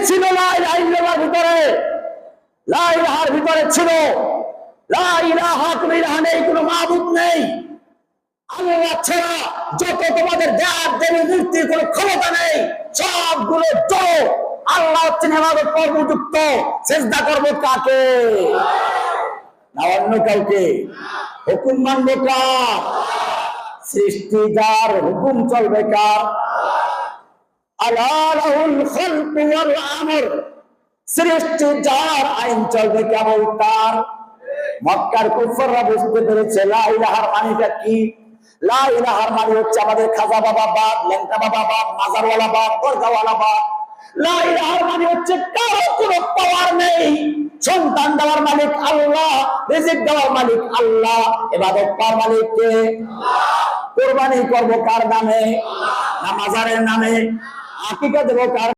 ছিল লা ইলাহা ইল্লাল্লাহর ভিতরে, লা ইলাহার ভিতরে ছিল লা ইলাহা, কোন ইলাহা নেই, কোন মাবুদ নেই, আল্লাহ ছাড়া যত তোমাদের দেব দেবী মূর্তির কোন ক্ষমতা নেই, সবগুলো জড়। আল্লাহ হচ্ছেন ইবাদত কর্মযুক্ত। সিজদা করবো কাকে? না অন্য কাউকে? হুকুম মানবো কার? সৃষ্টি যার, হুকুম চলবে কার? আলা লাহুল খালকু ওয়াল আমর, সৃষ্টি যার, আইন চলবে কেবল তার। মক্কার কুফাররা বুঝতে পেরেছে লা ইলাহার মানেটা কি। লা ইলাহার মানে হচ্ছে আমাদের খাজা বাবা বাপ, লেংটা বাবা বাপ, মাজারওয়ালা বাপ, দরগাওয়ালা বাপ। লা ইলাহার মানে হচ্ছে কারো কোনো পাওয়ার নেই, সন্তান দেওয়ার মালিক আল্লাহ, রিজিক দেওয়ার মালিক আল্লাহ, ইবাদত করার মালিক কে? আল্লাহ। কুরবানি করব কার নামে? না মাজারের নামে? আকিকা দেব কার